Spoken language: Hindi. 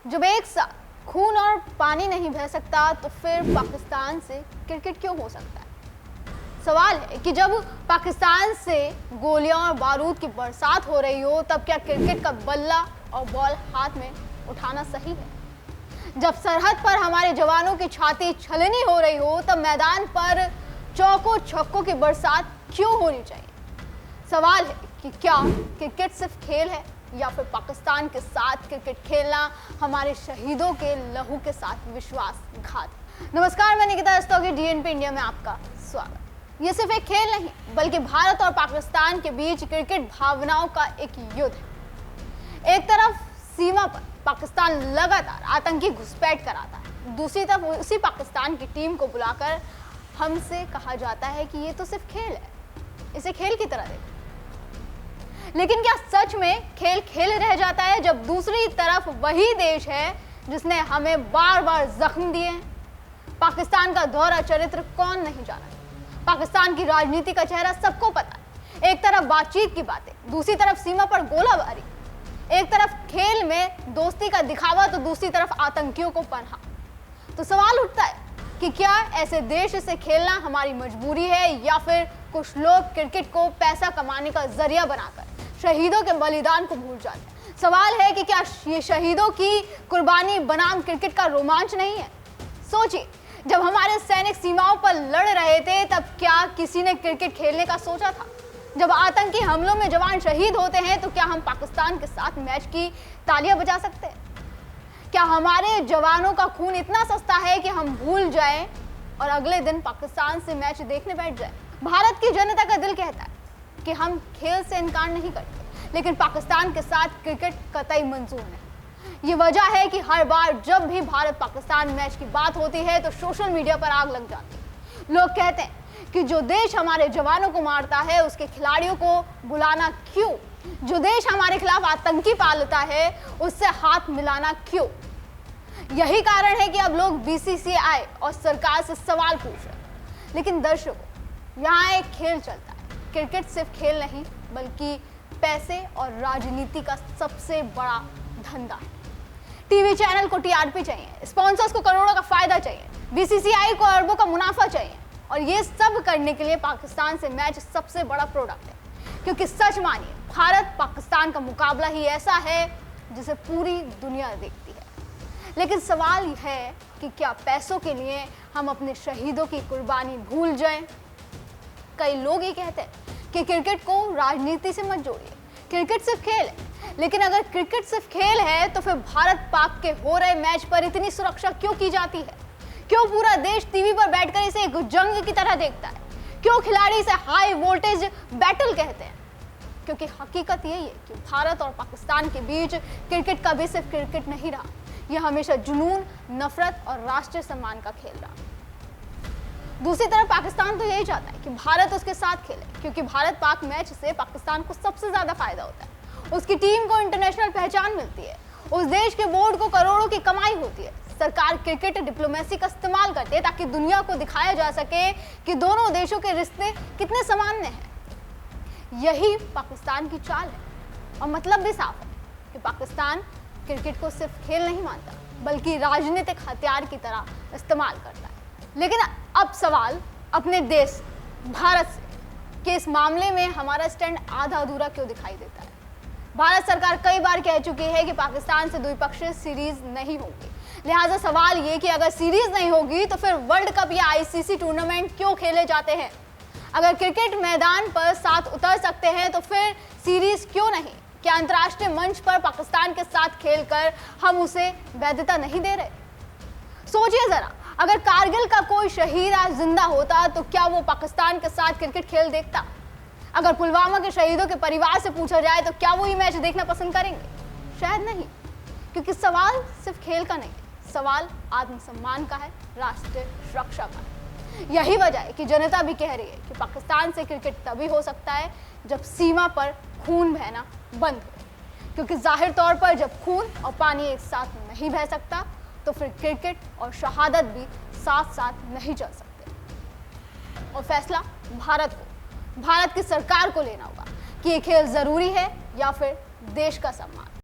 जब एक साथ खून और पानी नहीं बह सकता तो फिर पाकिस्तान से क्रिकेट क्यों हो सकता है? सवाल है कि जब पाकिस्तान से गोलियां और बारूद की बरसात हो रही हो तब क्या क्रिकेट का बल्ला और बॉल हाथ में उठाना सही है? जब सरहद पर हमारे जवानों की छाती छलनी हो रही हो तब मैदान पर चौकों छक्कों की बरसात क्यों होनी चाहिए? सवाल है कि क्या क्रिकेट सिर्फ खेल है या फिर पाकिस्तान के साथ क्रिकेट खेलना हमारे शहीदों के लहू के साथ विश्वासघात है? नमस्कार, मैं निकिता रस्तोगी, डीएनपी इंडिया में आपका स्वागत। ये सिर्फ एक खेल नहीं बल्कि भारत और पाकिस्तान के बीच क्रिकेट भावनाओं का एक युद्ध है। एक तरफ सीमा पर पाकिस्तान लगातार आतंकी घुसपैठ कराता है, दूसरी तरफ उसी पाकिस्तान की टीम को बुलाकर हमसे कहा जाता है कि ये तो सिर्फ खेल है, इसे खेल की तरह देखो। लेकिन क्या सच में खेल खेल रह जाता है जब दूसरी तरफ वही देश है जिसने हमें बार बार जख्म दिए हैं? पाकिस्तान का दोहरा चरित्र कौन नहीं जाना, पाकिस्तान की राजनीति का चेहरा सबको पता है। एक तरफ बातचीत की बातें, दूसरी तरफ सीमा पर गोलाबारी, एक तरफ खेल में दोस्ती का दिखावा तो दूसरी तरफ आतंकियों को पनाह। तो सवाल उठता है कि क्या ऐसे देश से खेलना हमारी मजबूरी है या फिर कुछ लोग क्रिकेट को पैसा कमाने का जरिया बनाकर शहीदों के बलिदान को भूल जाते हैं? सवाल है कि क्या ये शहीदों की कुर्बानी बनाम क्रिकेट का रोमांच नहीं है? सोचिए, जब हमारे सैनिक सीमाओं पर लड़ रहे थे तब क्या किसी ने क्रिकेट खेलने का सोचा था? जब आतंकी हमलों में जवान शहीद होते हैं तो क्या हम पाकिस्तान के साथ मैच की तालियां बजा सकते हैं? क्या हमारे जवानों का खून इतना सस्ता है कि हम भूल जाएं और अगले दिन पाकिस्तान से मैच देखने बैठ जाएं? भारत की जनता का दिल कहता है कि हम खेल से इनकार नहीं करते, लेकिन पाकिस्तान के साथ क्रिकेट कतई मंजूर नहीं। ये वजह है कि हर बार जब भी भारत पाकिस्तान मैच की बात होती है तो सोशल मीडिया पर आग लग जाती है। लोग कहते हैं कि जो देश हमारे जवानों को मारता है उसके खिलाड़ियों को बुलाना क्यों? जो देश हमारे खिलाफ आतंकी पालता है उससे हाथ मिलाना क्यों? यही कारण है कि अब लोग बीसीसीआई और सरकार से सवाल पूछ रहे हैं। लेकिन दर्शकों, यहाँ एक खेल चलता है। क्रिकेट सिर्फ खेल नहीं बल्कि पैसे और राजनीति का सबसे बड़ा धंधा है। टीवी चैनल को टीआरपी चाहिए, स्पॉन्सर्स को करोड़ों का फायदा चाहिए, बीसीसीआई को अरबों का मुनाफा चाहिए, और ये सब करने के लिए पाकिस्तान से मैच सबसे बड़ा प्रोडक्ट है। क्योंकि सच मानिए, भारत पाकिस्तान का मुकाबला ही ऐसा है जिसे पूरी दुनिया देखती है। लेकिन सवाल है कि क्या पैसों के लिए हम अपने शहीदों की कुर्बानी भूल जाएं? कई लोग ये कहते हैं कि क्रिकेट को राजनीति से मत जोड़िए, क्रिकेट सिर्फ खेल है। लेकिन अगर क्रिकेट सिर्फ खेल है तो फिर भारत पाक के हो रहे मैच पर इतनी सुरक्षा क्यों की जाती है? क्यों पूरा देश टीवी पर बैठकर इसे एक जंग की तरह देखता है? क्यों खिलाड़ी इसे हाई वोल्टेज बैटल कहते हैं? क्योंकि हकीकत यही है कि भारत और पाकिस्तान के बीच क्रिकेट का भी सिर्फ क्रिकेट नहीं रहा, यह हमेशा जुनून, नफरत और राष्ट्रीय सम्मान का खेल रहा। दूसरी तरफ पाकिस्तान तो यही चाहता है कि भारत उसके साथ खेले, क्योंकि भारत पाक मैच से पाकिस्तान को सबसे ज्यादा फायदा होता है। उसकी टीम को इंटरनेशनल पहचान मिलती है, उस देश के बोर्ड को करोड़ों की कमाई होती है। सरकार क्रिकेट डिप्लोमेसी का इस्तेमाल करती है ताकि दुनिया को दिखाया जा सके कि दोनों देशों के रिश्ते कितने सामान्य हैं। यही पाकिस्तान की चाल है और मतलब भी साफ है कि पाकिस्तान क्रिकेट को सिर्फ खेल नहीं मानता बल्कि राजनीतिक हथियार की तरह इस्तेमाल करता है। लेकिन अब सवाल अपने देश भारत से कि इस मामले में हमारा स्टैंड आधा अधूरा क्यों दिखाई देता है। भारत सरकार कई बार कह चुकी है कि पाकिस्तान से द्विपक्षीय सीरीज नहीं होगी, लिहाजा सवाल ये कि अगर सीरीज नहीं होगी तो फिर वर्ल्ड कप या आईसीसी टूर्नामेंट क्यों खेले जाते हैं? अगर क्रिकेट मैदान पर साथ उतर सकते हैं तो फिर सीरीज क्यों नहीं? क्या अंतर्राष्ट्रीय मंच पर पाकिस्तान के साथ खेलकर हम उसे वैधता नहीं दे रहे? सोचिए जरा, अगर कारगिल का कोई शहीद आज जिंदा होता तो क्या वो पाकिस्तान के साथ क्रिकेट खेल देखता? अगर पुलवामा के शहीदों के परिवार से पूछा जाए तो क्या वो ये मैच देखना पसंद करेंगे? शायद नहीं, क्योंकि सवाल सिर्फ खेल का नहीं, सवाल आत्मसम्मान का है, राष्ट्रीय सुरक्षा का है। यही वजह है कि जनता भी कह रही है कि पाकिस्तान से क्रिकेट तभी हो सकता है जब सीमा पर खून बहना बंद हो, क्योंकि जाहिर तौर पर जब खून और पानी एक साथ नहीं बह सकता तो फिर क्रिकेट और शहादत भी साथ साथ नहीं चल सकते। और फैसला भारत की सरकार को लेना होगा कि ये खेल जरूरी है या फिर देश का सम्मान।